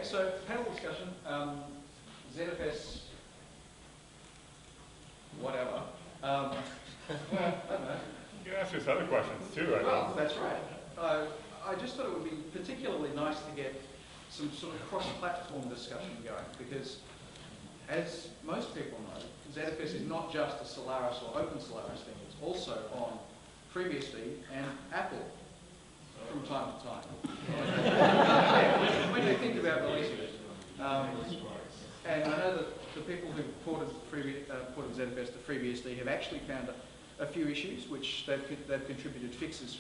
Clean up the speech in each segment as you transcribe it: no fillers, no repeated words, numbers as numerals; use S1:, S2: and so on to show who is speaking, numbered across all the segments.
S1: so panel discussion, ZFS, whatever. I don't know.
S2: You can ask us other questions too, I
S1: Well,
S2: think.
S1: that's right. I just thought it would be particularly nice to get some sort of cross-platform discussion going, because as most people know, ZFS is not just a Solaris or Open Solaris thing, it's also on FreeBSD and Apple from time to time. When you think about releasing it. And I know that the people who ported ZFS to FreeBSD have actually found a few issues which they've contributed fixes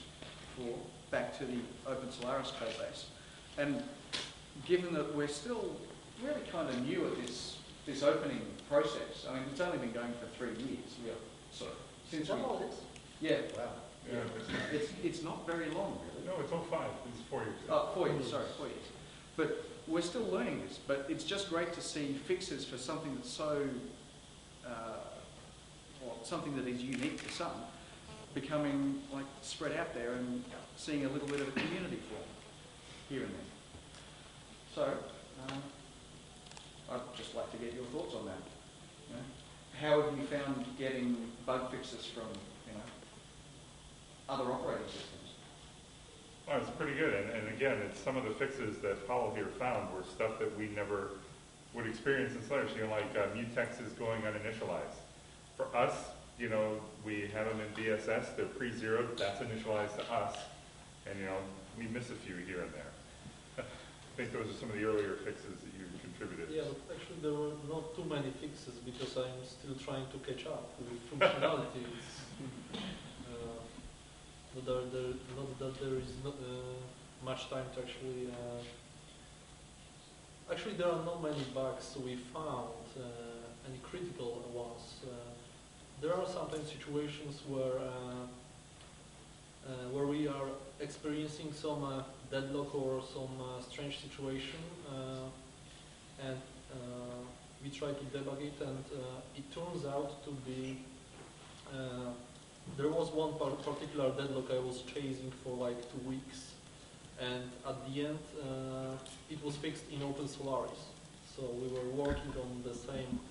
S1: for back to the Open Solaris code base. And given that we're still really kind of new at this opening process, I mean, it's only been going for 3 years, really, sort of. Since we, yeah, wow.
S2: Yeah,
S1: it's not very long, really.
S2: no, it's 05. It's 4 years.
S1: Oh, 4 years, sorry, 4 years. But we're still learning this, but it's just great to see fixes for something that's so, well, something that is unique to some, becoming like spread out there and seeing a little bit of a community form here and there. So, I'd just like to get your thoughts on that. You know, how have you found getting bug fixes from, you know, other operating systems?
S2: Well, it's pretty good, and again, it's some of the fixes that Paul here found were stuff that we never would experience in Solaris. You know, like mutex is going uninitialized. For us, you know, we have them in BSS, they're pre-zeroed, that's initialized to us, and you know, we miss a few here and there. I think those are some of the earlier fixes that you contributed.
S3: Yeah, but actually there were not too many fixes because I'm still trying to catch up with functionalities. Not that there is not much time to actually. Actually, there are not many bugs we found, any critical ones. There are sometimes situations where we are experiencing some deadlock or some strange situation, and we try to debug it, and it turns out to be there was one particular deadlock I was chasing for like 2 weeks, and at the end it was fixed in Open Solaris. So we were working on the same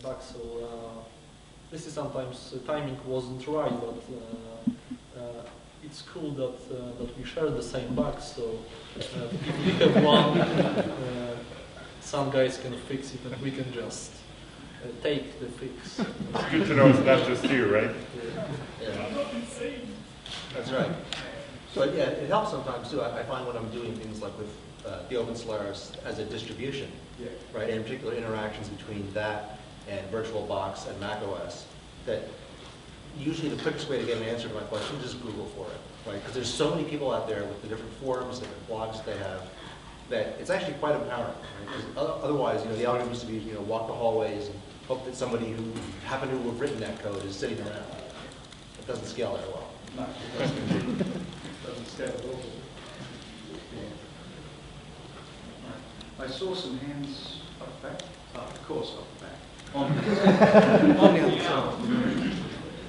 S3: bug. So this is sometimes timing wasn't right, but it's cool that we share the same bug. So if we have one, some guys can fix it, and we can just take the fix.
S2: It's good to know it's not just you, right?
S4: Yeah. That's right. But yeah, it helps sometimes too. I find when I'm doing things like with the Open Solaris as a distribution, right, and in particular interactions between that and VirtualBox and macOS, that usually the quickest way to get an answer to my question is just Google for it, right? Because there's so many people out there with the different forums, different blogs they have, that it's actually quite empowering. Right? Otherwise, you know, the algorithm used to be, you know, walk the hallways and hope that somebody who happened to have written that code is sitting around. It doesn't scale very well.
S1: No, it doesn't scale at all. I saw some hands up the back. Oh, of course, up the back. On the other side.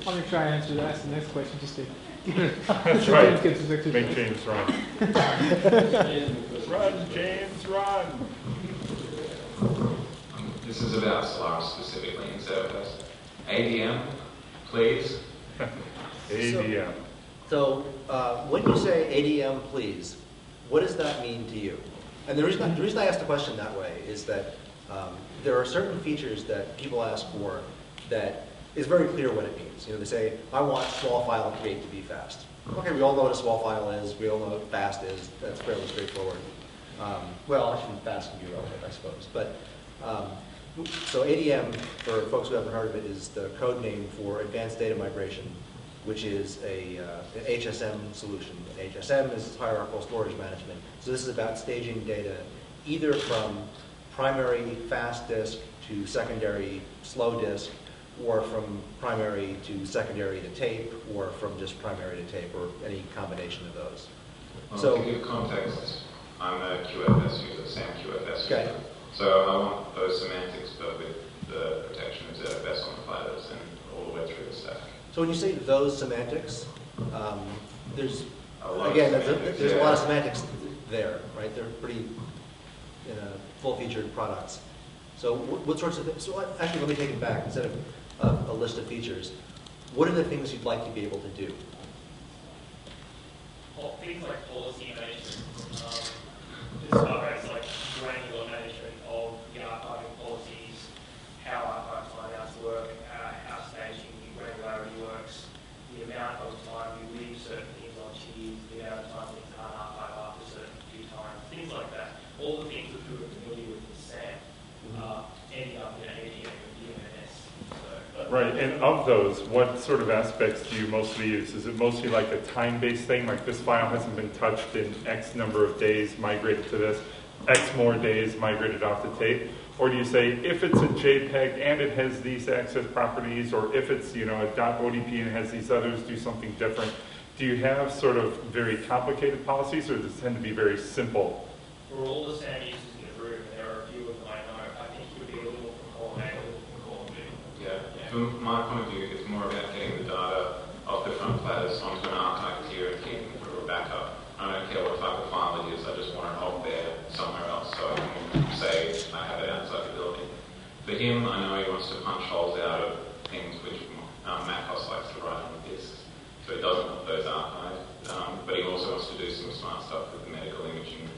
S5: I'm going to try and answer that's the next question, just to
S2: That's right. Make James run. Run, James, run.
S6: This is about Solaris specifically in ZFS. ADM, please.
S2: ADM.
S4: So when you say ADM, please, what does that mean to you? And the reason I asked the question that way is that there are certain features that people ask for that is very clear what it means. You know, they say, I want small file create to be fast. Okay, we all know what a small file is. We all know what fast is. That's fairly straightforward. Well, actually, fast can be relative, I suppose. But so ADM, for folks who haven't heard of it, is the code name for Advanced Data Migration, which is an HSM solution. And HSM is hierarchical storage management. So this is about staging data either from primary fast disk to secondary slow disk, or from primary to secondary to tape, or from just primary to tape, or any combination of those.
S6: Well,
S4: so,
S6: to give context, I'm a QFS user, SAM QFS user.
S4: Okay.
S6: So I want those semantics, but with the protection of ZFS on the platters and all the way through the stack.
S4: So when you say those semantics, there's
S6: a lot
S4: again,
S6: of semantics,
S4: there's a lot of semantics there, right? They're pretty full-featured products. So what sorts of things, so actually let me take it back. Instead of a list of features, what are the things you'd like to be able to do?
S7: Well, things like policy management, like granular management of the archiving policies, how archive timeouts work, how staging granularity works, the amount of time you leave certain things on cheese, the amount of time things aren't archived after a certain few times, things like that. All the things that we were familiar with in SAM ending up in ADM with DMNS.
S2: Right, and of those, what sort of aspects do you mostly use? Is it mostly like a time-based thing, like this file hasn't been touched in X number of days, migrated to this, X more days, migrated off the tape? Or do you say, if it's a JPEG and it has these access properties, or if it's, a .odp and has these others, do something different? Do you have sort of very complicated policies, or does it tend to be very simple?
S7: For all the SAM users in the room, and there are a few of them I know, I think it would be a little from column A, a little from column B.
S6: Yeah. From my point of view, it's more about getting the data off the front platters onto an archive tier and keeping it for a backup. I don't care what type of file it is, I just want it off there somewhere else so I can say I have it outside the building. For him, I know he wants to punch holes out of things which Macos likes to write on the disks. So he doesn't want those archived. But he also wants to do some smart stuff with the medical imaging,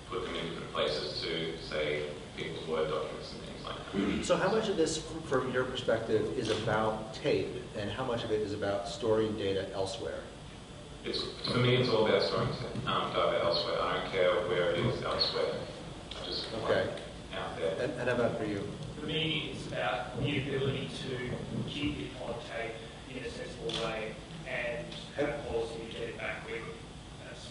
S6: put them in different places to, say, people's Word documents and things like that.
S4: So how much of this, from your perspective, is about tape, and how much of it is about storing data elsewhere?
S6: For me, it's all about storing data elsewhere. I don't care where it is elsewhere. I just want it out there.
S4: And how about for you?
S7: For me, it's about the ability to keep it on tape in a sensible way and have a policy to get it back quick. That's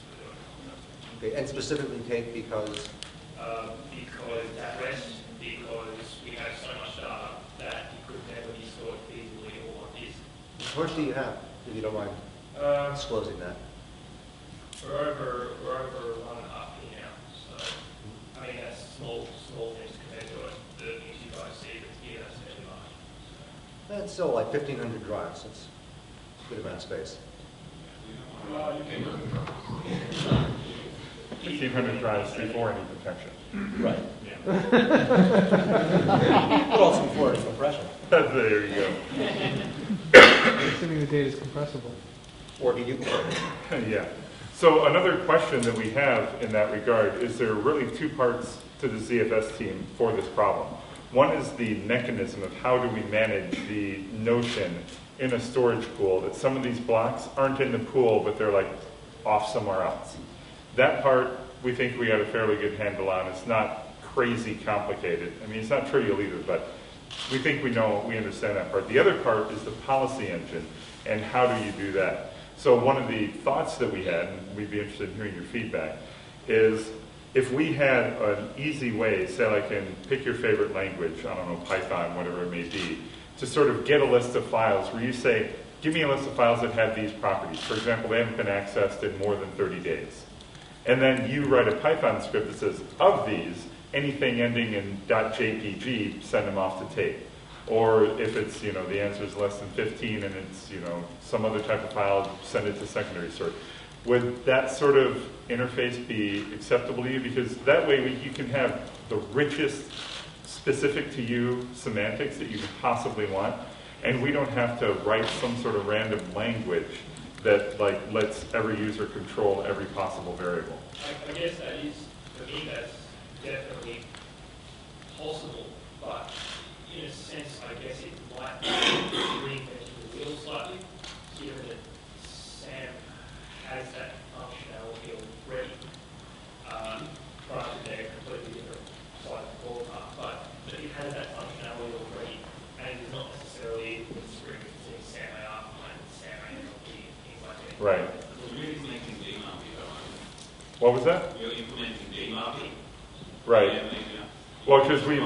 S4: Okay, and specifically tape because?
S7: Because at rest, because we have so much data that it could never be stored feasibly or on disk.
S4: How much do you have, if you don't mind disclosing that?
S7: We're over 1.5 now, so I mean that's small things compared to the things you guys see, but yeah, that's fairly large.
S4: That's still like 1,500 drives. That's a good amount of space.
S2: 1,500 drives before any protection.
S4: Right. But also before it's compression.
S2: There you go.
S5: Assuming the data is compressible.
S4: Or do you?
S2: Yeah. So another question that we have in that regard is there are really two parts to the ZFS team for this problem. One is the mechanism of how do we manage the notion in a storage pool that some of these blocks aren't in the pool, but they're like off somewhere else. That part we think we got a fairly good handle on. It's not crazy complicated. I mean, it's not trivial either, but we think we understand that part. The other part is the policy engine, and how do you do that? So one of the thoughts that we had, and we'd be interested in hearing your feedback, is if we had an easy way, say like in pick your favorite language, I don't know, Python, whatever it may be, to sort of get a list of files where you say, give me a list of files that have these properties. For example, they haven't been accessed in more than 30 days. And then you write a Python script that says, of these, anything ending in .jpg, send them off to tape. Or if it's, the answer is less than 15 and it's, some other type of file, send it to secondary sort. Would that sort of interface be acceptable to you? Because that way you can have the richest specific to you semantics that you could possibly want, and we don't have to write some sort of random language that lets every user control every possible variable.
S7: I guess that is, for me, that's definitely possible, but in a sense, I guess it might be reinventing the wheel slightly, given that SAM has that functionality already. Granted, they're completely different side of the ballpark, but it has that functionality already, and it is not necessarily the screen between SAM AR and SAM ALP and things like that.
S2: Right.
S8: So you're implementing DMARC,
S2: What was that?
S8: You're implementing DMARC.
S2: Right. Well, because we've...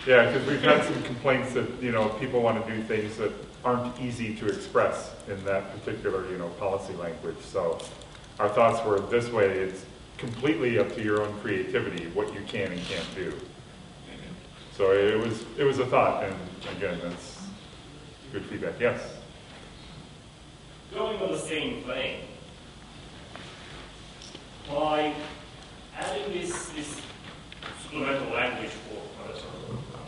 S2: Yeah, because we've had some complaints that, people want to do things that aren't easy to express in that particular, policy language. So our thoughts were this way, it's completely up to your own creativity what you can and can't do. So it was a thought, and again, that's good feedback. Yes?
S9: Going on the same vein, my
S7: adding this supplemental language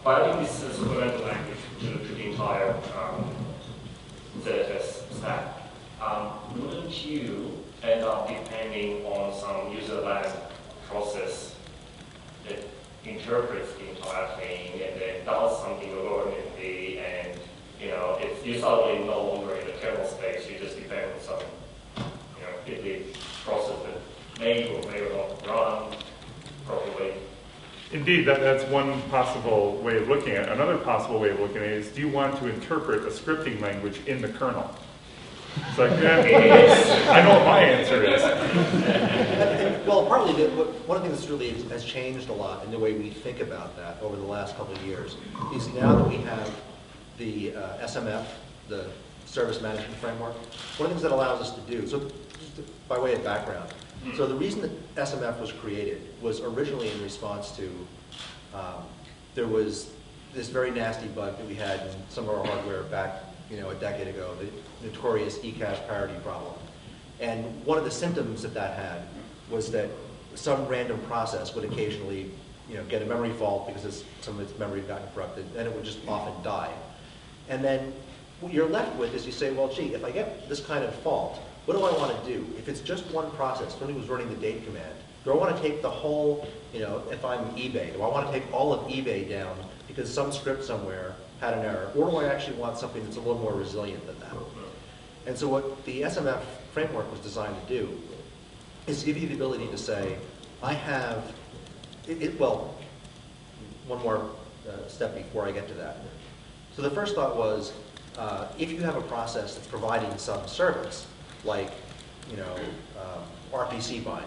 S7: by adding this supplemental language to the entire ZFS stack, wouldn't you end up depending on some user land process that interprets the entire thing and then does something algorithmically, and if you're suddenly no longer in the kernel space, you just depend on some fiddly process that may or may not run properly.
S2: Indeed, that's one possible way of looking at it. Another possible way of looking at it is, do you want to interpret a scripting language in the kernel? It's like, I know what my answer is.
S4: Well, partly, one of the things that's really has changed a lot in the way we think about that over the last couple of years is now that we have the SMF, the Service Management Framework, one of the things that allows us to do, so just by way of background, so the reason that SMF was created was originally in response to, there was this very nasty bug that we had in some of our hardware back a decade ago, the notorious eCache parity problem. And one of the symptoms that had was that some random process would occasionally get a memory fault because some of its memory had gotten corrupted, and it would just often die. And then what you're left with is you say, well, gee, if I get this kind of fault, what do I want to do? If it's just one process, somebody was running the date command, do I want to take the whole, if I'm eBay, do I want to take all of eBay down because some script somewhere had an error, or do I actually want something that's a little more resilient than that? And so what the SMF framework was designed to do is give you the ability to say, I have, well, one more step before I get to that. So the first thought was, if you have a process that's providing some service, like RPC bind,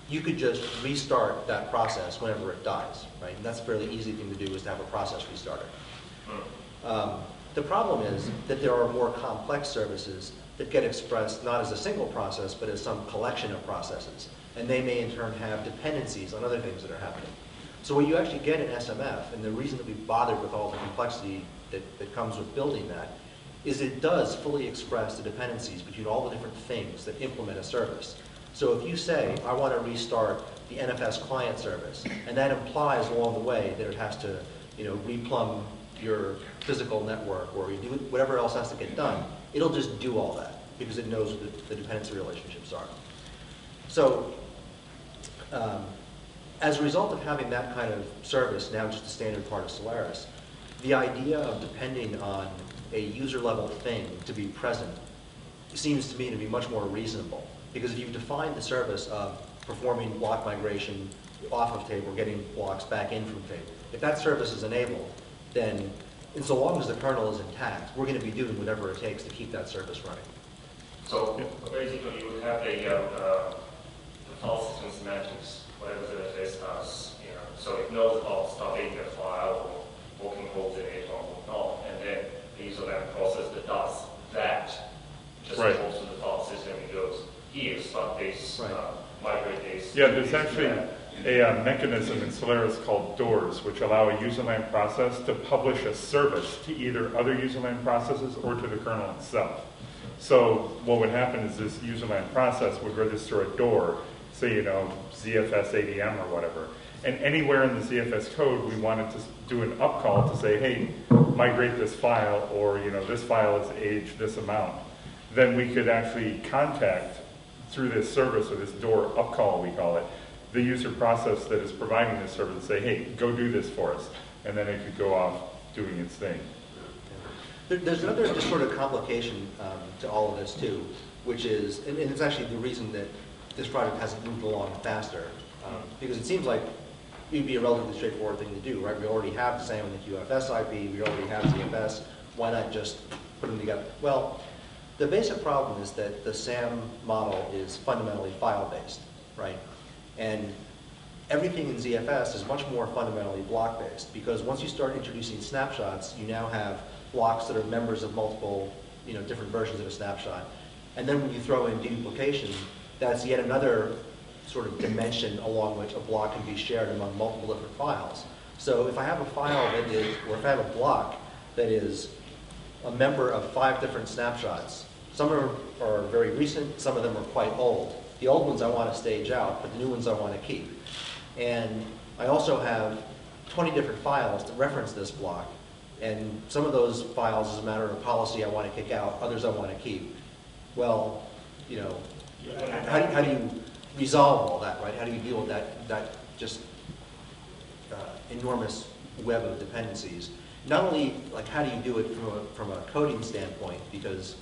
S4: you could just restart that process whenever it dies, right? And that's a fairly easy thing to do, is to have a process restarter. The problem is that there are more complex services that get expressed not as a single process, but as some collection of processes. And they may in turn have dependencies on other things that are happening. So what you actually get in SMF, and the reason that we bothered with all the complexity that comes with building that, is it does fully express the dependencies between all the different things that implement a service. So if you say, I want to restart the NFS client service, and that implies along the way that it has to replumb your physical network, or you do whatever else has to get done, it'll just do all that because it knows what the dependency relationships are. So as a result of having that kind of service, now just a standard part of Solaris, the idea of depending on a user-level thing to be present seems to me to be much more reasonable. Because if you define the service of performing block migration off of tape or getting blocks back in from tape, if that service is enabled, then and so long as the kernel is intact, we're going to be doing whatever it takes to keep that service running.
S7: So basically you would have the file system semantics, whatever ZFS does, so it knows about starting a file or walking holes in it or whatnot, and then the user land process that does that just
S2: Right.
S7: talks to the file system and goes, here, start this,
S4: Right.
S7: migrate this.
S2: Yeah, there's
S7: this,
S2: actually
S7: that.
S2: a mechanism in Solaris called doors, which allow a userland process to publish a service to either other userland processes or to the kernel itself. So what would happen is this userland process would register a door, say, ZFS ADM or whatever. And anywhere in the ZFS code, we wanted to do an upcall to say, hey, migrate this file, or this file is aged this amount. Then we could actually contact, through this service, or this door upcall we call it, the user process that is providing this service and say, hey, go do this for us. And then it could go off doing its thing.
S4: There's another just sort of complication to all of this too, which is, and it's actually the reason that this project hasn't moved along faster, because it seems like it would be a relatively straightforward thing to do, right? We already have the SAM and the QFS IP, we already have ZFS, why not just put them together? Well, the basic problem is that the SAM model is fundamentally file-based, right? And everything in ZFS is much more fundamentally block-based, because once you start introducing snapshots, you now have blocks that are members of multiple, different versions of a snapshot. And then when you throw in deduplication, that's yet another sort of dimension along which a block can be shared among multiple different files. So if I have a file that is, or if I have a block that is a member of 5 different snapshots, some are very recent, some of them are quite old, The old ones I want to stage out, but the new ones I want to keep. And I also have 20 different files that reference this block. And some of those files, as a matter of policy, I want to kick out. Others I want to keep. Well, you know, how do you resolve all that, right? How do you deal with that just enormous web of dependencies? Not only like how do you do it from a coding standpoint, because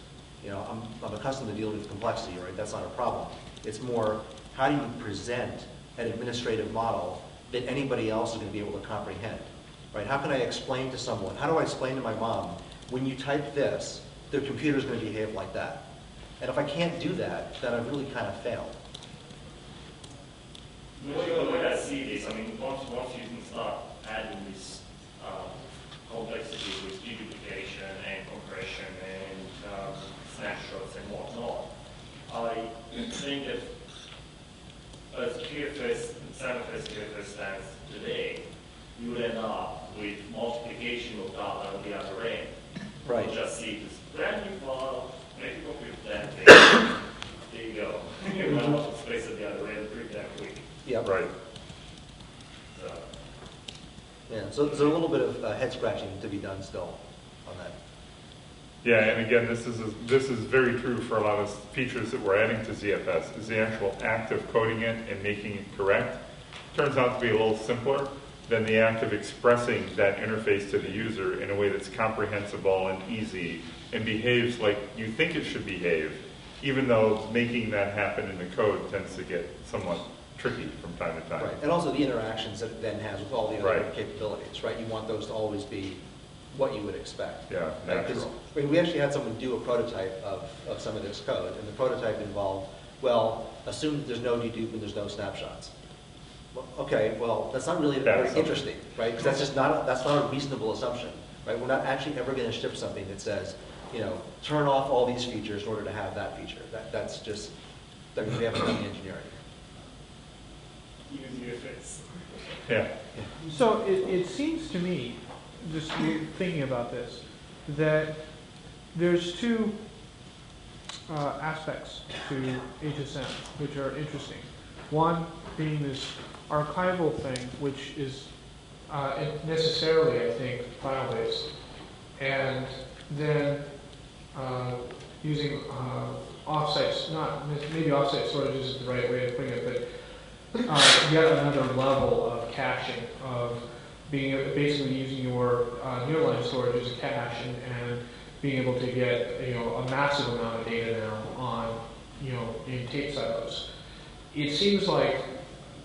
S4: you know I'm accustomed to dealing with complexity, right? That's not a problem. It's more how do you present an administrative model that anybody else is going to be able to comprehend, right? How can I explain to someone? How do I explain to my mom when you type this, their computer is going to behave like that? And if I can't do that, then I've really kind of failed.
S9: The way I see this, I mean, once you can start adding this complexity with deduplication and compression and snapshots and whatnot, I think that as QFS, ZFS QFS stands today, you would end up with multiplication of data on the other end.
S4: Right.
S9: You just see this brand new file, make a copy of that thing. There you go. You run out of space at the other end pretty damn quick.
S4: Yeah.
S2: Right.
S9: So.
S4: Yeah. So there's a little bit of head scratching to be done still on that.
S2: Yeah, and again, this is very true for a lot of features that we're adding to ZFS, is the actual act of coding it and making it correct. Turns out to be a little simpler than the act of expressing that interface to the user in a way that's comprehensible and easy and behaves like you think it should behave, even though making that happen in the code tends to get somewhat tricky from time to time.
S4: Right. And also the interactions that it then has with all the other
S2: Right.
S4: capabilities, right? You want those to always be what you would expect.
S2: Yeah,
S4: Right? 'Cause,
S2: natural.
S4: I mean, we actually had someone do a prototype of some of this code, and the prototype involved, well, assume that there's no dedupe and there's no snapshots. Well, okay, well, that's not really very
S2: That's
S4: interesting, right? Because that's just not a reasonable assumption, right? We're not actually ever going to ship something that says, you know, turn off all these features in order to have that feature. That's just, I mean, we haven't done the engineering.
S9: Use UFS.
S2: Yeah.
S5: So it seems to me, just thinking about this, that there's two aspects to HSM which are interesting. One being this archival thing, which is necessarily, I think, file-based, and then using offsite, maybe offsite storage isn't the right way of putting it, but yet another level of caching, of being basically using your nearline storage as a cache and being able to get a massive amount of data now on in tape silos. It seems like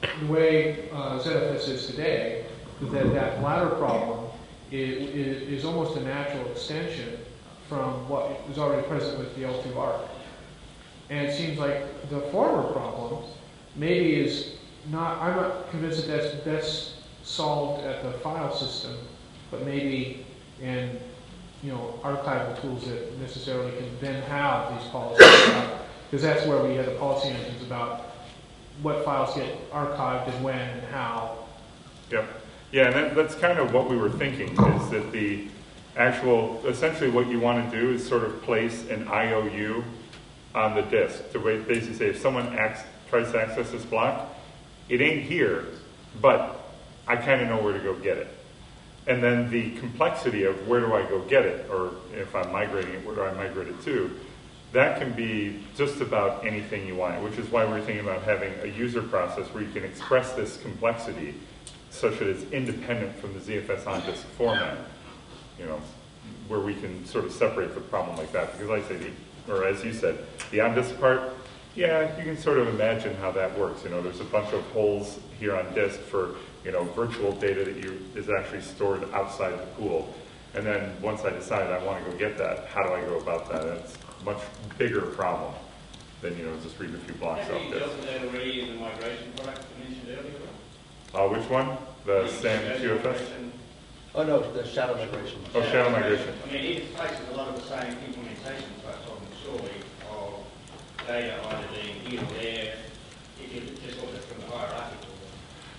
S5: the way ZFS is today, that latter problem is almost a natural extension from what is already present with the L2 ARC. And it seems like the former problem maybe is not, I'm not convinced that that's best solved at the file system, but maybe in archival tools that necessarily can then have these policies about, because that's where we had the policy engines about what files get archived and when and how.
S2: Yep. Yeah, and that's kind of what we were thinking, is that the actual, essentially what you want to do is sort of place an IOU on the disk to basically say if someone tries to access this block, it ain't here, but I kind of know where to go get it. And then the complexity of where do I go get it, or if I'm migrating it, where do I migrate it to, that can be just about anything you want, which is why we're thinking about having a user process where you can express this complexity such that it's independent from the ZFS on disk format, where we can sort of separate the problem like that. Because like I say, or as you said, the on disk part, yeah, you can sort of imagine how that works. There's a bunch of holes here on disk for virtual data that is actually stored outside the pool. And then once I decide I want to go get that, how do I go about that? And it's a much bigger problem than just reading a few blocks
S8: Have
S2: off
S8: you
S2: disk.
S8: dealt with that already in the migration product you mentioned earlier?
S2: Which one? The SAM QFS?
S4: Oh no, the shadow migration.
S2: Oh, shadow migration.
S8: I mean, it faces a lot of the same implementation problems, surely, of data either being here or there. It just also from the hierarchical.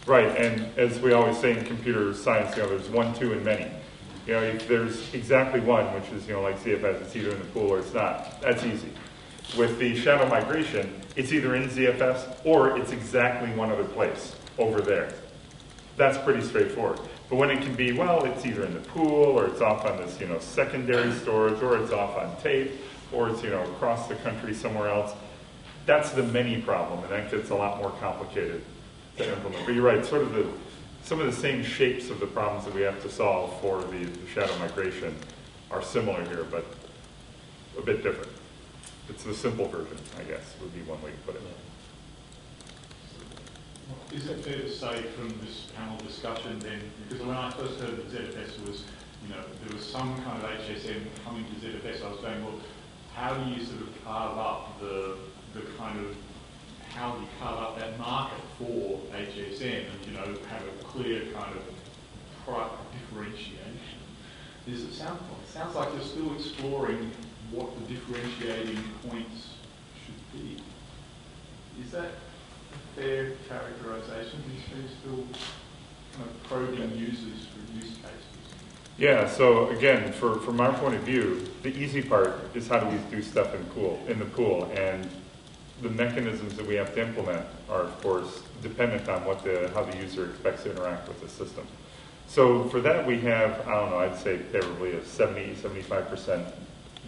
S2: Right, and as we always say in computer science, there's one, two, and many. If there's exactly one, which is like ZFS, it's either in the pool or it's not. That's easy. With the shadow migration, it's either in ZFS or it's exactly one other place over there. That's pretty straightforward. But when it can be, well, it's either in the pool or it's off on this, secondary storage, or it's off on tape, or it's, across the country somewhere else, that's the many problem, and that gets a lot more complicated to implement. But you're right, sort of some of the same shapes of the problems that we have to solve for the shadow migration are similar here, but a bit different. It's the simple version, I guess, would be one way to put it.
S10: Is it fair to say from this panel discussion then, because when I first heard that ZFS was, there was some kind of HSM coming to ZFS, I was going, well, how do you sort of carve up the kind of, how do you carve up that market for HSM and, have a clear kind of product differentiation? Does it sounds like you're still exploring what the differentiating points should be. Is that fair characterization? Are you still kind of probing users for use cases?
S2: Yeah, so again, from our point of view, the easy part is how do we do stuff in the pool, and the mechanisms that we have to implement are, of course, dependent on how the user expects to interact with the system. So for that, we have, I don't know, I'd say probably a 75%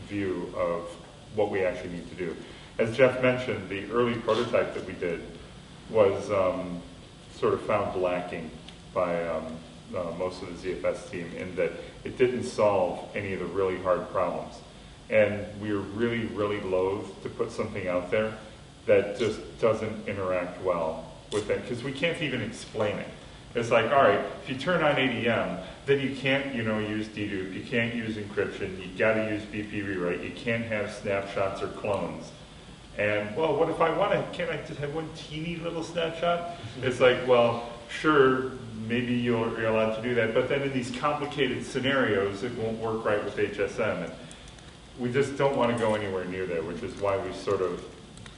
S2: view of what we actually need to do. As Jeff mentioned, the early prototype that we did was sort of found lacking by most of the ZFS team in that it didn't solve any of the really hard problems. And we were really, really loath to put something out there that just doesn't interact well with it, because we can't even explain it. It's like, all right, if you turn on ADM, then you can't, use dedupe, you can't use encryption, you got to use BP rewrite, you can't have snapshots or clones. And, well, what if I want to, can't I just have one teeny little snapshot? It's like, well, sure, maybe you're allowed to do that, but then in these complicated scenarios, it won't work right with HSM. And we just don't want to go anywhere near there, which is why we sort of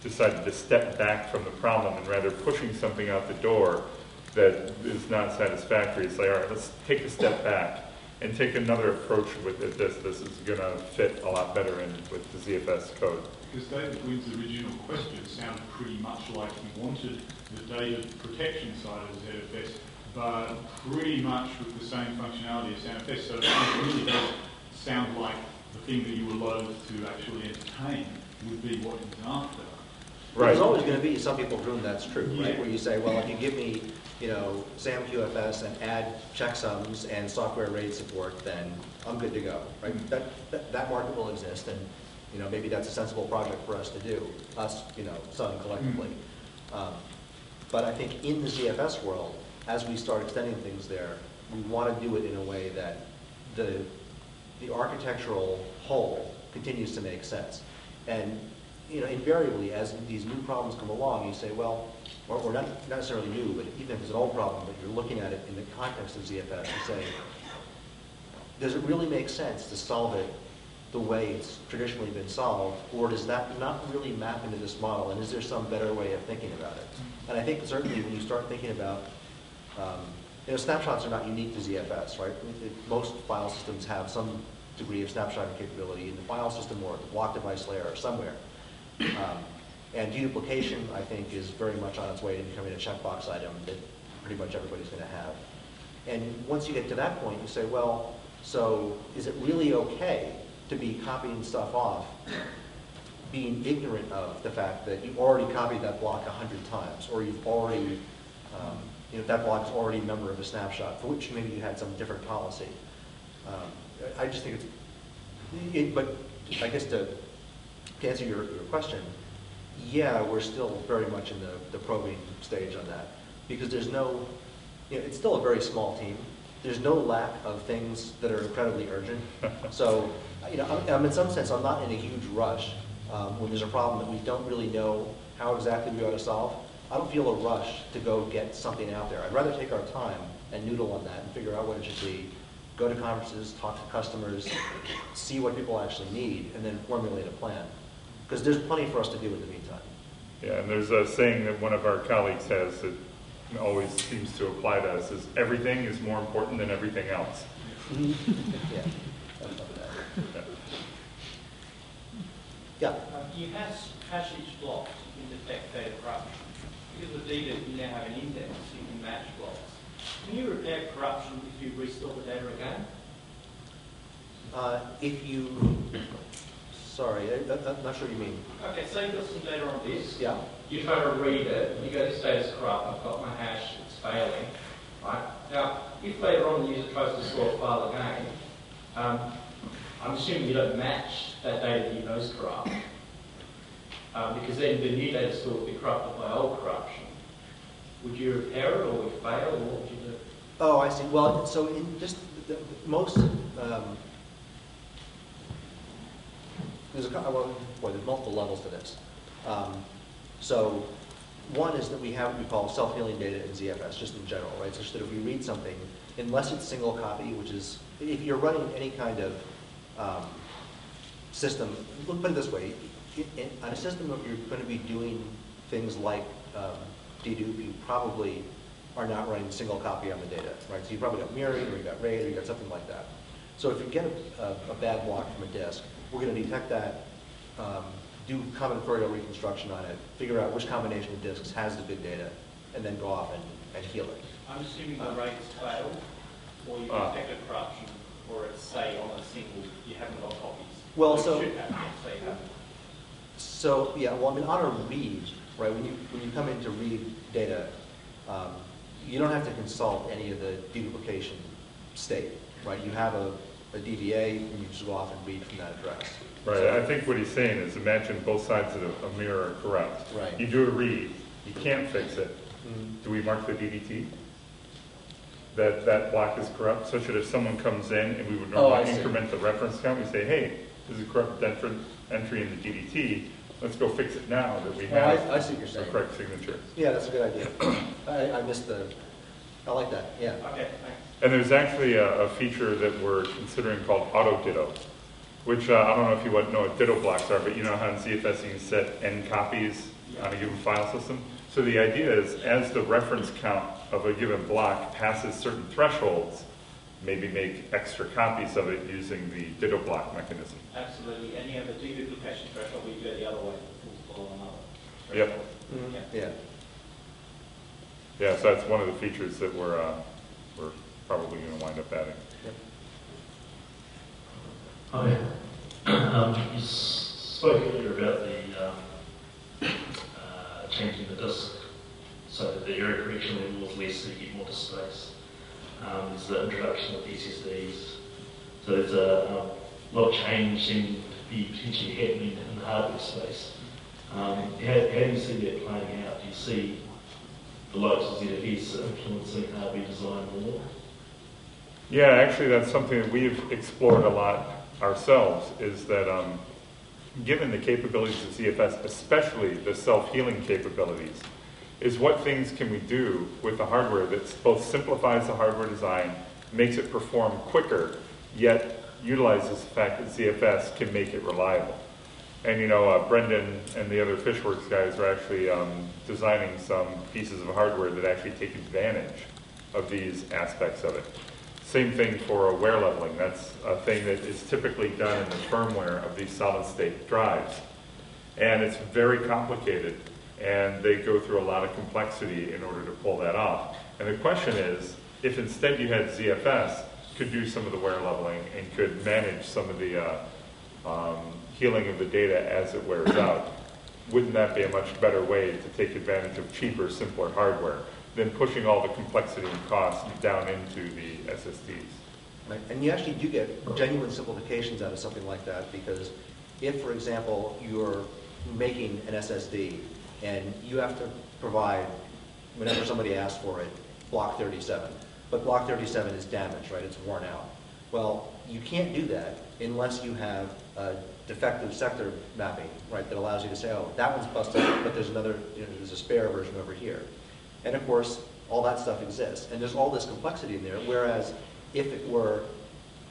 S2: decided to step back from the problem and rather pushing something out the door that is not satisfactory. It's like, all right, let's take a step back and take another approach with it. This is going to fit a lot better in with the ZFS code.
S10: Because David Quinn's original question sounded pretty much like he wanted the data protection side of ZFS, but pretty much with the same functionality as ZFS. So it really does sound like the thing that you were loath to actually entertain would be what he's after.
S4: Right. There's always going to be some people for whom that's true, right? Where you say, well, if you give me, SAM-QFS and add checksums and software RAID support, then I'm good to go, right? That market will exist, and maybe that's a sensible project for us to do, us, Sun collectively. But I think in the ZFS world, as we start extending things there, we want to do it in a way that the architectural whole continues to make sense. And invariably, as these new problems come along, you say, well, or not necessarily new, but even if it's an old problem, but you're looking at it in the context of ZFS, you say, does it really make sense to solve it the way it's traditionally been solved, or does that not really map into this model, and is there some better way of thinking about it? And I think certainly when you start thinking about, snapshots are not unique to ZFS, right? Most file systems have some degree of snapshotting capability in the file system or at the block device layer or somewhere. And deduplication, I think, is very much on its way to becoming a checkbox item that pretty much everybody's going to have. And once you get to that point, you say, well, so is it really okay to be copying stuff off, being ignorant of the fact that you've already copied that block 100 times, or you've already, that block is already a member of a snapshot, for which maybe you had some different policy. I just think but I guess to answer your question, yeah, we're still very much in the probing stage on that, because there's no, it's still a very small team. There's no lack of things that are incredibly urgent. So, in some sense, I'm not in a huge rush when there's a problem that we don't really know how exactly we ought to solve. I don't feel a rush to go get something out there. I'd rather take our time and noodle on that and figure out what it should be, go to conferences, talk to customers, see what people actually need, and then formulate a plan. Because there's plenty for us to do in the meantime.
S2: Yeah, and there's a saying that one of our colleagues has that always seems to apply to us, is everything is more important than everything else.
S4: Yeah.
S2: Yeah.
S4: Yeah.
S11: You hash each block, you can detect data corruption. Because with DDIP, you now have an index, you can match blocks. Can you repair corruption if you restore the data again?
S4: If you, sorry, I'm not sure what you mean.
S11: Okay, so you've got some data on this.
S4: Yeah.
S11: You try to read it, you go, this data's corrupt, I've got my hash, it's failing. Right? Now, if later on the user tries to store a file again, I'm assuming you don't match that data that you know is corrupt. Because then the new data store will be corrupted by old corruption. Would you repair it, or would it fail, or what would you do?
S4: Oh, I see. Well, so in just most, there's multiple levels to this. So one is that we have what we call self-healing data in ZFS, just in general, right? Such that if we read something, unless it's single copy, which is, if you're running any kind of system, put it this way, on a system that you're going to be doing things like dedupe, you probably are not running single copy on the data, right? So you probably got mirroring, or you got RAID, or you got something like that. So if you get a bad block from a disk, we're going to detect that, do combinatorial reconstruction on it, figure out which combination of disks has the good data, and then go off and heal it.
S11: I'm assuming the RAID's failed, or you detected corruption, or it's, say, on a single, you haven't got copies.
S4: Well,
S11: It
S4: so
S11: should happen, so you haven't.
S4: So yeah, well, I mean, on a read, right? When you come in to read data, you don't have to consult any of the deduplication state, right? You have a DBA, and you just go off and read from that address.
S2: Right.
S4: So,
S2: I think what he's saying is imagine both sides of a mirror are correct.
S4: Right.
S2: You do a read, you can't fix it.
S4: Mm-hmm.
S2: Do we mark the DDT? That block is corrupt, such that if someone comes in and we would normally increment the reference count, we say, hey, this is a corrupt entry in the DDT. Let's go fix it now that we have
S4: I see what you're saying.
S2: the correct signature.
S4: Yeah, that's a good idea. I missed I like that, yeah.
S11: Okay, thanks.
S2: And there's actually a feature that we're considering called auto ditto, which I don't know if you know what ditto blocks are, but you know how in ZFS you can set n copies on a given file system? So the idea is as the reference count of a given block passes certain thresholds, maybe make extra copies of it using the ditto block mechanism.
S11: Absolutely, and you have a deduplication threshold where you go the other way, full another.
S2: Yep.
S11: Mm-hmm.
S4: Yeah.
S2: Yeah, so that's one of the features that we're probably going to wind up adding.
S12: Hi. You spoke earlier about the changing the disk so that the error correction level is less so you get more disk space. There's the introduction of SSDs. So there's a lot of change seeming to be potentially happening in the hardware space. How do you see that playing out? Do you see the likes of ZFS influencing hardware design more?
S2: Yeah, actually that's something that we've explored a lot ourselves, is that given the capabilities of ZFS, especially the self-healing capabilities, is what things can we do with the hardware that both simplifies the hardware design, makes it perform quicker, yet utilizes the fact that ZFS can make it reliable. And you know, Brendan and the other Fishworks guys are actually designing some pieces of hardware that actually take advantage of these aspects of it. Same thing for wear leveling. That's a thing that is typically done in the firmware of these solid-state drives. And it's very complicated, and they go through a lot of complexity in order to pull that off. And the question is, if instead you had ZFS, could do some of the wear leveling and could manage some of the healing of the data as it wears out, wouldn't that be a much better way to take advantage of cheaper, simpler hardware than pushing all the complexity and cost down into the SSDs?
S4: Right. And you actually do get genuine simplifications out of something like that, because if, for example, you're making an SSD and you have to provide, whenever somebody asks for it, block 37, but block 37 is damaged, right? It's worn out. Well, you can't do that unless you have a defective sector mapping, right, that allows you to say, oh, that one's busted, but there's another, there's a spare version over here. And of course, all that stuff exists. And there's all this complexity in there, whereas if it were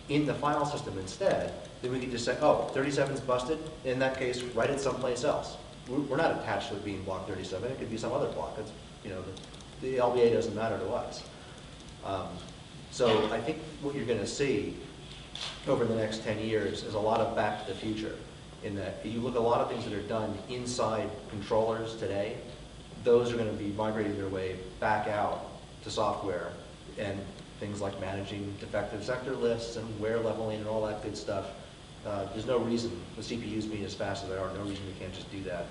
S4: in the file system instead, then we could just say, oh, 37's busted. In that case, write it someplace else. We're not attached to it being block 37. It could be some other block. It's, the LBA doesn't matter to us. So I think what you're going to see over the next 10 years is a lot of back to the future. in that you look at a lot of things that are done inside controllers today, those are going to be migrating their way back out to software, and things like managing defective sector lists and wear leveling and all that good stuff. There's no reason, with CPUs being as fast as they are, no reason we can't just do that